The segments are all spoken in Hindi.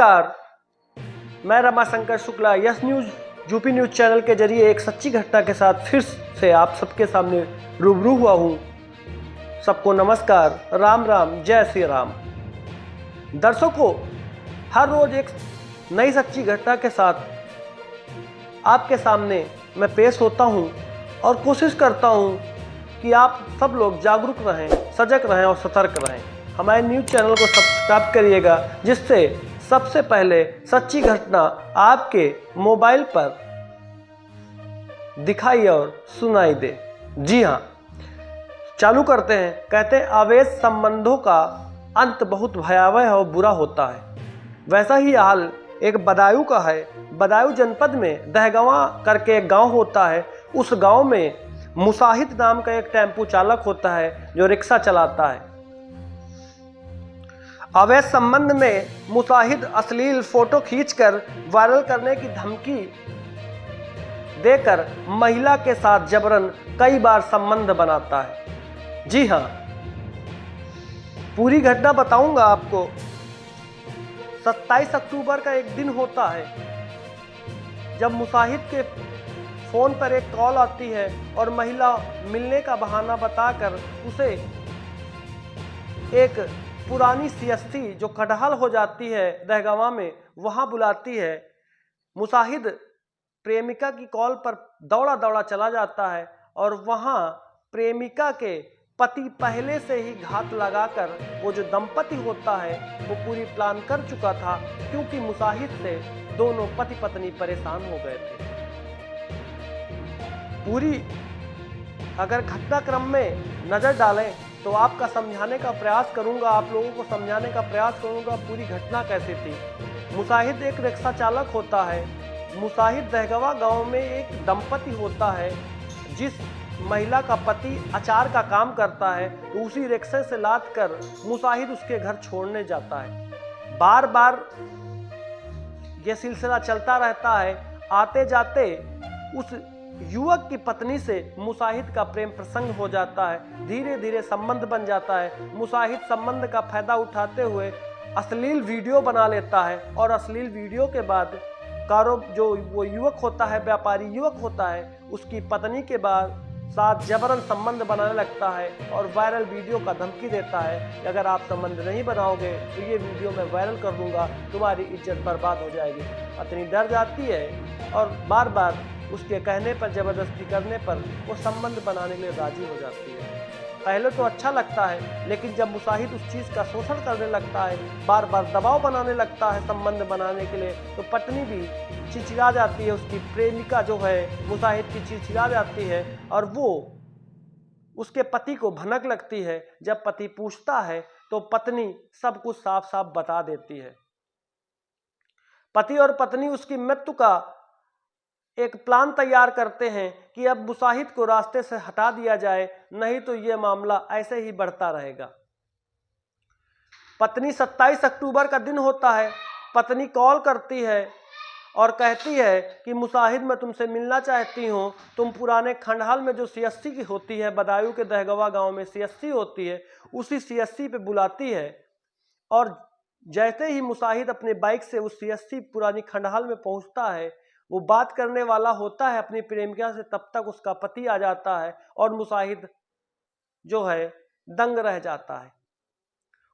नमस्कार, मैं Ramashankar Shukla yes news UP news channel के जरिए एक सच्ची घटना के साथ फिर से आप सबके सामने रूबरू हुआ हूँ। सबको नमस्कार, राम राम, जय श्री राम। दर्शकों, हर रोज एक नई सच्ची घटना के साथ आपके सामने मैं पेश होता हूँ और कोशिश करता हूँ कि आप सब लोग जागरूक रहें, सजग रहें और सतर्क रहें। हमारे न्यूज चैनल को सब्सक्राइब करिएगा, जिससे सबसे पहले सच्ची घटना आपके मोबाइल पर दिखाई और सुनाई दे। जी हाँ, चालू करते हैं। कहते हैं अवैध संबंधों का अंत बहुत भयावह और बुरा होता है। वैसा ही हाल एक बदायूं का है। बदायूं जनपद में दहगवा करके एक गांव होता है। उस गांव में मुसाहिद नाम का एक टेम्पू चालक होता है जो रिक्शा चलाता है। अवैध संबंध में मुसाहिद अश्लील फोटो खींचकर वायरल करने की धमकी देकर महिला के साथ जबरन कई बार संबंध बनाता है। जी हाँ, पूरी घटना बताऊंगा आपको। 27 अक्टूबर का एक दिन होता है जब मुसाहिद के फोन पर एक कॉल आती है और महिला मिलने का बहाना बताकर उसे एक पुरानी सीएससी जो खडहाल हो जाती है दहगवा में, वहां बुलाती है। मुसाहिद प्रेमिका की कॉल पर दौड़ा दौड़ा चला जाता है और वहां प्रेमिका के पति पहले से ही घात लगाकर, वो जो दंपति होता है वो पूरी प्लान कर चुका था, क्योंकि मुसाहिद से दोनों पति पत्नी परेशान हो गए थे। पूरी अगर घटनाक्रम में नजर डालें तो आपका समझाने का प्रयास करूंगा, आप लोगों को समझाने का प्रयास करूंगा पूरी घटना कैसे थी। मुसाहिद एक रिक्शा चालक होता है। मुसाहिद दहगवा गांव में एक दंपति होता है जिस महिला का पति अचार का काम करता है, तो उसी रिक्शे से लाद कर मुसाहिद उसके घर छोड़ने जाता है। बार बार यह सिलसिला चलता रहता है। आते जाते उस युवक की पत्नी से मुसाहिद का प्रेम प्रसंग हो जाता है। धीरे धीरे संबंध बन जाता है। मुसाहिद संबंध का फायदा उठाते हुए अश्लील वीडियो बना लेता है और अश्लील वीडियो के बाद जो वो युवक होता है, व्यापारी युवक होता है, उसकी पत्नी के बाद साथ जबरन संबंध बनाने लगता है और वायरल वीडियो का धमकी देता है कि अगर आप संबंध नहीं बनाओगे तो ये वीडियो मैं वायरल कर दूंगा, तुम्हारी इज्जत बर्बाद हो जाएगी। पत्नी डर जाती है और बार बार उसके कहने पर, जबरदस्ती करने पर वो संबंध बनाने के लिए राजी हो जाती है। पहले तो अच्छा लगता है, लेकिन जब मुसाहिद उस चीज़ का शोषण करने लगता है, बार बार दबाव बनाने लगता है संबंध बनाने के लिए, तो पत्नी भी चिड़चिड़ा जाती है। उसकी प्रेमिका जो है मुसाहिद की चिड़चिड़ा जाती है और वो उसके पति को भनक लगती है। जब पति पूछता है तो पत्नी सब कुछ साफ साफ बता देती है। पति और पत्नी उसकी मृत्यु का एक प्लान तैयार करते हैं कि अब मुसाहिद को रास्ते से हटा दिया जाए, नहीं तो यह मामला ऐसे ही बढ़ता रहेगा। पत्नी 27 अक्टूबर का दिन होता है। पत्नी कॉल करती है और कहती है कि मुसाहिद, मैं तुमसे मिलना चाहती हूँ। तुम पुराने खंडहाल में जो सीएससी की होती है, बदायूं के दहगवा गांव में सीएससी होती है, उसी सीएससी पे बुलाती है। और जैसे ही मुसाहिद अपने बाइक से उस सीएससी पुरानी खंडहाल में पहुंचता है, वो बात करने वाला होता है अपनी प्रेमिका से, तब तक उसका पति आ जाता है और मुसाहिद जो है दंग रह जाता है।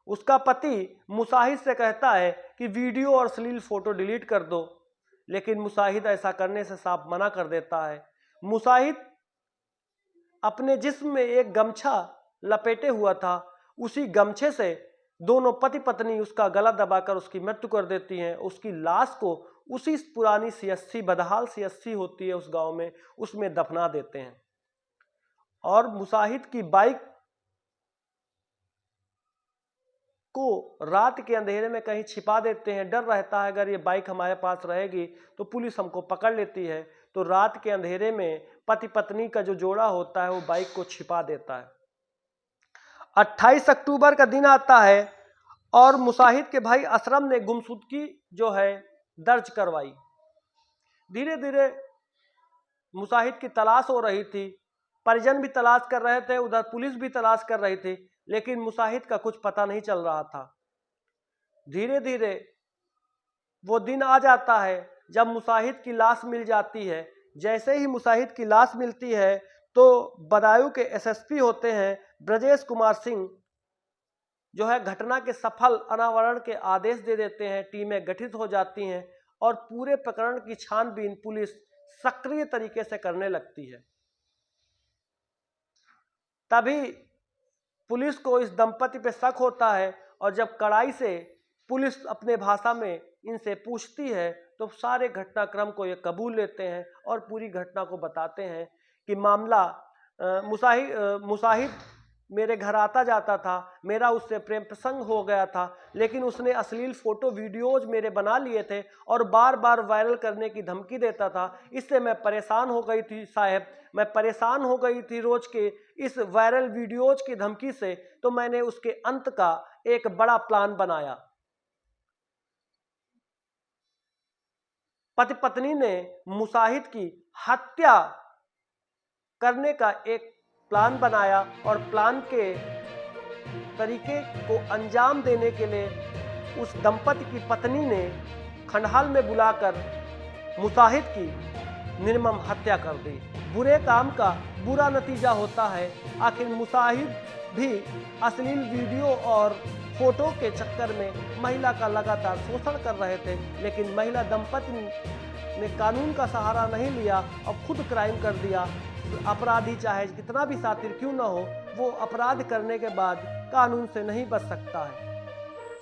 उसका पति मुसाहिद से कहता है कि वीडियो और अश्लील फोटो डिलीट कर दो, लेकिन मुसाहिद ऐसा करने से साफ मना कर देता है। मुसाहिद अपने जिस्म में एक गमछा लपेटे हुआ था, उसी गमछे से दोनों पति पत्नी उसका गला दबाकर उसकी मृत्यु कर देती हैं। उसकी लाश को उसी पुरानी सीएससी, बदहाल सीएससी होती है उस गांव में, उसमें दफना देते हैं और मुसाहिद की बाइक को रात के अंधेरे में कहीं छिपा देते हैं। डर रहता है अगर ये बाइक हमारे पास रहेगी तो पुलिस हमको पकड़ लेती है, तो रात के अंधेरे में पति पत्नी का जो जोड़ा होता है वो बाइक को छिपा देता है। 28 अक्टूबर का दिन आता है और मुसाहिद के भाई असरम ने गुमशुदगी जो है दर्ज करवाई। धीरे धीरे मुसाहिद की तलाश हो रही थी। परिजन भी तलाश कर रहे थे, उधर पुलिस भी तलाश कर रही थी, लेकिन मुसाहिद का कुछ पता नहीं चल रहा था। धीरे धीरे वो दिन आ जाता है जब मुसाहिद की लाश मिल जाती है। जैसे ही मुसाहिद की लाश मिलती है तो बदायूं के एसएसपी होते हैं ब्रजेश कुमार सिंह, जो है घटना के सफल अनावरण के आदेश दे देते हैं। टीमें गठित हो जाती हैं और पूरे प्रकरण की छानबीन पुलिस सक्रिय तरीके से करने लगती है। तभी पुलिस को इस दंपति पे शक होता है और जब कड़ाई से पुलिस अपने भाषा में इनसे पूछती है तो सारे घटनाक्रम को ये कबूल लेते हैं और पूरी घटना को बताते हैं कि मामला मुसाहिद मेरे घर आता जाता था, मेरा उससे प्रेम प्रसंग हो गया था, लेकिन उसने अश्लील फोटो वीडियोज मेरे बना लिए थे और बार बार वायरल करने की धमकी देता था। इससे मैं परेशान हो गई थी साहब, मैं परेशान हो गई थी रोज के इस वायरल वीडियोज की धमकी से। तो मैंने उसके अंत का एक बड़ा प्लान बनाया। पति पत्नी ने मुसाहिद की हत्या करने का एक प्लान बनाया और प्लान के तरीके को अंजाम देने के लिए उस दंपति की पत्नी ने खंडहाल में बुलाकर मुसाहिद की निर्मम हत्या कर दी। बुरे काम का बुरा नतीजा होता है। आखिर मुसाहिद भी अश्लील वीडियो और फोटो के चक्कर में महिला का लगातार शोषण कर रहे थे, लेकिन महिला दंपति ने कानून का सहारा नहीं लिया और खुद क्राइम कर दिया। अपराधी चाहे कितना भी शातिर क्यों न हो, वो अपराध करने के बाद कानून से नहीं बच सकता है।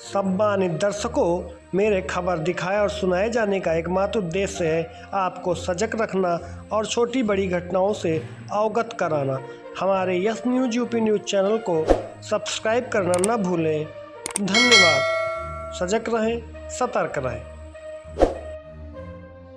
सम्मानित दर्शकों, मेरे खबर दिखाए और सुनाए जाने का एकमात्र उद्देश्य है आपको सजग रखना और छोटी बड़ी घटनाओं से अवगत कराना। हमारे yes news UP news channel को सब्सक्राइब करना न भूलें। धन्यवाद। सजग रहें, सतर्क रहें।